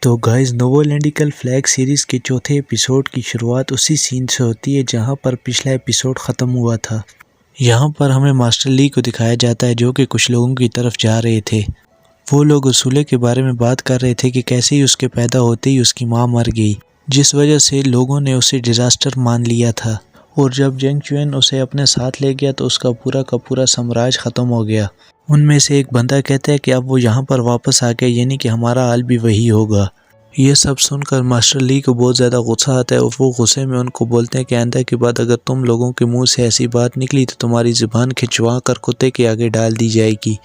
तो guys नोवोलैंडिकल flag series के चौथे एपिसोड की शुरुआत उसी सीन से होती है जहां पर पिछला एपिसोड ख़त्म हुआ था। यहां पर हमें मास्टर ली को दिखाया जाता है जो कि कुछ लोगों की तरफ जा रहे थे। वो लोग उसूले के बारे में बात कर रहे थे कि कैसे ही उसके पैदा होते ही उसकी माँ मर गई, जिस वजह से लोगों ने उसे डिज़ास्टर मान लिया था। और जब जेंग चुएन उसे अपने साथ ले गया तो उसका पूरा का पूरा साम्राज्य ख़त्म हो गया। उनमें से एक बंदा कहता है कि अब वो यहाँ पर वापस आ गया, यानी कि हमारा हाल भी वही होगा। ये सब सुनकर मास्टर ली को बहुत ज़्यादा गुस्सा आता है और वो गुस्से में उनको बोलते हैं कि आइंदा के बाद अगर तुम लोगों के मुंह से ऐसी बात निकली तो तुम्हारी ज़ुबान खिंचवा कर कुत्ते के आगे डाल दी जाएगी।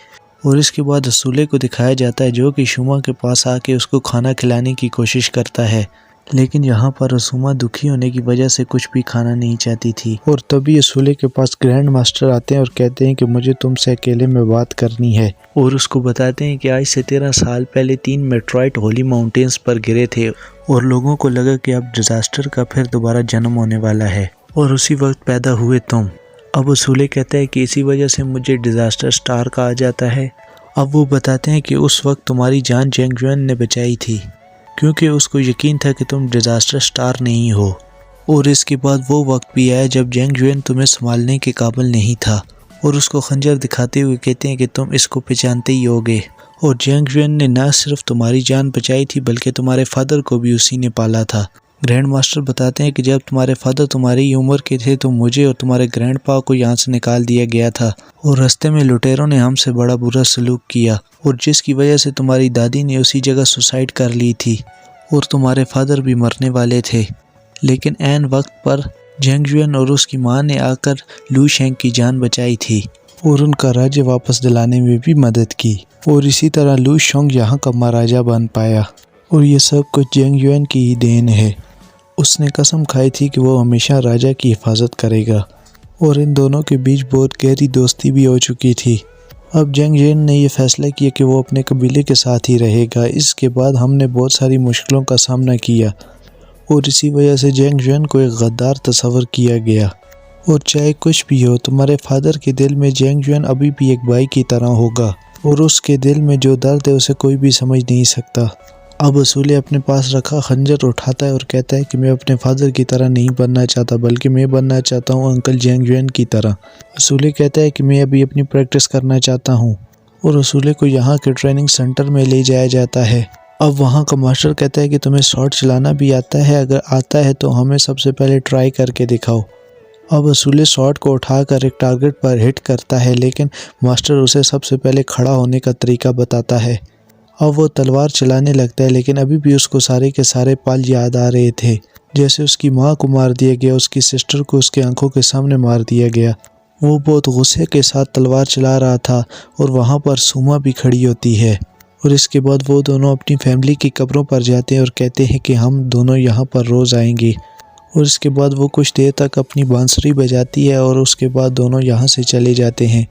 और इसके बाद असूले को दिखाया जाता है जो कि शुमा के पास आके उसको खाना खिलाने की कोशिश करता है, लेकिन यहाँ पर रसूमा दुखी होने की वजह से कुछ भी खाना नहीं चाहती थी। और तभी असूले के पास ग्रैंड मास्टर आते हैं और कहते हैं कि मुझे तुमसे अकेले में बात करनी है, और उसको बताते हैं कि आज से 13 साल पहले 3 मेट्रॉइट होली माउंटेन्स पर गिरे थे और लोगों को लगा कि अब डिज़ास्टर का फिर दोबारा जन्म होने वाला है और उसी वक्त पैदा हुए तुम। अब असूले कहता है कि इसी वजह से मुझे डिज़ास्टर स्टार कहा जाता है। अब वो बताते हैं कि उस वक्त तुम्हारी जान जेंग जुएन ने बचाई थी क्योंकि उसको यकीन था कि तुम डिज़ास्टर स्टार नहीं हो। और इसके बाद वो वक्त भी आया जब जेंग जुएन तुम्हें संभालने के काबिल नहीं था और उसको खंजर दिखाते हुए कहते हैं कि तुम इसको पहचानते ही होगे। और जेंग जुएन ने न सिर्फ तुम्हारी जान बचाई थी बल्कि तुम्हारे फादर को भी उसी ने पाला था। ग्रैंड मास्टर बताते हैं कि जब तुम्हारे फादर तुम्हारी उम्र के थे तो मुझे और तुम्हारे ग्रैंड पा को यहाँ से निकाल दिया गया था और रास्ते में लुटेरों ने हमसे बड़ा बुरा सलूक किया और जिसकी वजह से तुम्हारी दादी ने उसी जगह सुसाइड कर ली थी और तुम्हारे फादर भी मरने वाले थे। लेकिन ऐन वक्त पर जेंग जुएन और उसकी माँ ने आकर लू शेंग की जान बचाई थी और उनका राज्य वापस दिलाने में भी मदद की और इसी तरह लू शेंग यहाँ का महाराजा बन पाया। और ये सब कुछ जेंग जुएन की ही देन है। उसने कसम खाई थी कि वो हमेशा राजा की हिफाजत करेगा और इन दोनों के बीच बहुत गहरी दोस्ती भी हो चुकी थी। अब जेंग जुएन ने यह फैसला किया कि वो अपने कबीले के साथ ही रहेगा। इसके बाद हमने बहुत सारी मुश्किलों का सामना किया और इसी वजह से जेंग जुएन को एक गद्दार तस्वर किया गया। और चाहे कुछ भी हो, तुम्हारे फादर के दिल में जेंग जुएन अभी भी एक भाई की तरह होगा और उसके दिल में जो दर्द है उसे कोई भी समझ नहीं सकता। अब असूले अपने पास रखा खंजर उठाता है और कहता है कि मैं अपने फादर की तरह नहीं बनना चाहता बल्कि मैं बनना चाहता हूँ अंकल जेंग जुएन की तरह। असूले कहता है कि मैं अभी अपनी प्रैक्टिस करना चाहता हूँ और असूले को यहाँ के ट्रेनिंग सेंटर में ले जाया जाता है। अब वहाँ का मास्टर कहता है कि तुम्हें शॉट चलाना भी आता है, अगर आता है तो हमें सबसे पहले ट्राई करके दिखाओ। अब असूले शॉट को उठाकर एक टारगेट पर हिट करता है, लेकिन मास्टर उसे सबसे पहले खड़ा होने का तरीका बताता है। अब वो तलवार चलाने लगता है, लेकिन अभी भी उसको सारे के सारे पल याद आ रहे थे, जैसे उसकी माँ को मार दिया गया, उसकी सिस्टर को उसके आंखों के सामने मार दिया गया। वो बहुत गुस्से के साथ तलवार चला रहा था और वहाँ पर सुमा भी खड़ी होती है। और इसके बाद वो दोनों अपनी फैमिली की कब्रों पर जाते हैं और कहते हैं कि हम दोनों यहाँ पर रोज़ आएंगे। और इसके बाद वो कुछ देर तक अपनी बांसुरी बजाती है और उसके बाद दोनों यहाँ से चले जाते हैं।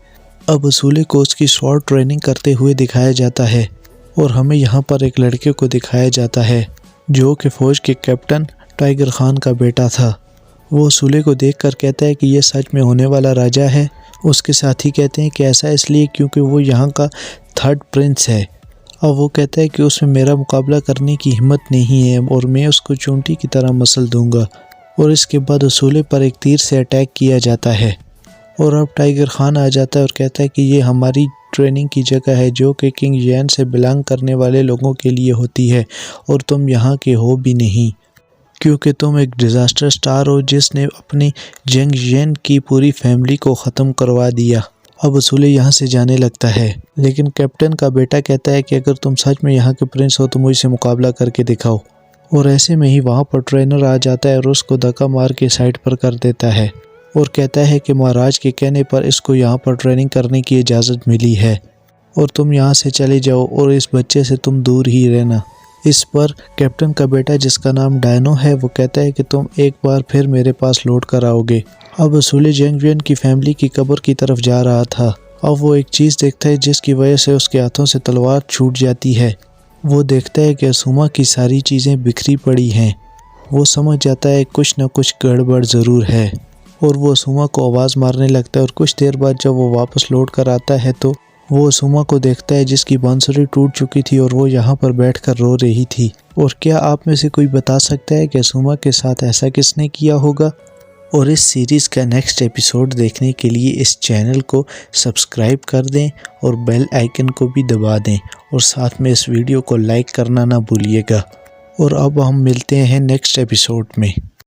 अब असूले को उसकी शॉर्ट ट्रेनिंग करते हुए दिखाया जाता है और हमें यहाँ पर एक लड़के को दिखाया जाता है जो कि फ़ौज के कैप्टन टाइगर खान का बेटा था। वो असूले को देखकर कहता है कि ये सच में होने वाला राजा है। उसके साथी कहते हैं कि ऐसा इसलिए क्योंकि वो यहाँ का 3rd प्रिंस है। अब वो कहता है कि उसमें मेरा मुकाबला करने की हिम्मत नहीं है और मैं उसको चूंटी की तरह मसल दूंगा। और इसके बाद असूले पर एक तीर से अटैक किया जाता है और अब टाइगर खान आ जाता है और कहता है कि ये हमारी ट्रेनिंग की जगह है जो कि किंग यन से बिलोंग करने वाले लोगों के लिए होती है और तुम यहाँ के हो भी नहीं क्योंकि तुम एक डिज़ास्टर स्टार हो जिसने अपनी जेंग यन की पूरी फैमिली को ख़त्म करवा दिया। अब असूले यहाँ से जाने लगता है, लेकिन कैप्टन का बेटा कहता है कि अगर तुम सच में यहाँ के प्रिंस हो तो मुझसे मुकाबला करके दिखाओ। और ऐसे में ही वहाँ पर ट्रेनर आ जाता है और उसको धक्का मार के साइड पर कर देता है और कहता है कि महाराज के कहने पर इसको यहाँ पर ट्रेनिंग करने की इजाज़त मिली है और तुम यहाँ से चले जाओ और इस बच्चे से तुम दूर ही रहना। इस पर कैप्टन का बेटा जिसका नाम डायनो है वो कहता है कि तुम एक बार फिर मेरे पास लौट कर आओगे। अब असूले जेंग जुएन की फैमिली की कब्र की तरफ जा रहा था। अब वो एक चीज़ देखता है जिसकी वजह से उसके हाथों से तलवार छूट जाती है। वो देखता है कि सुमा की सारी चीज़ें बिखरी पड़ी हैं। वो समझ जाता है कुछ न कुछ गड़बड़ ज़रूर है और वो सुमा को आवाज़ मारने लगता है। और कुछ देर बाद जब वो वापस लौट कर आता है तो वो सुमा को देखता है जिसकी बांसुरी टूट चुकी थी और वो यहाँ पर बैठकर रो रही थी। और क्या आप में से कोई बता सकता है कि सुमा के साथ ऐसा किसने किया होगा? और इस सीरीज़ का नेक्स्ट एपिसोड देखने के लिए इस चैनल को सब्सक्राइब कर दें और बेल आइकन को भी दबा दें और साथ में इस वीडियो को लाइक करना ना भूलिएगा। और अब हम मिलते हैं नेक्स्ट एपिसोड में।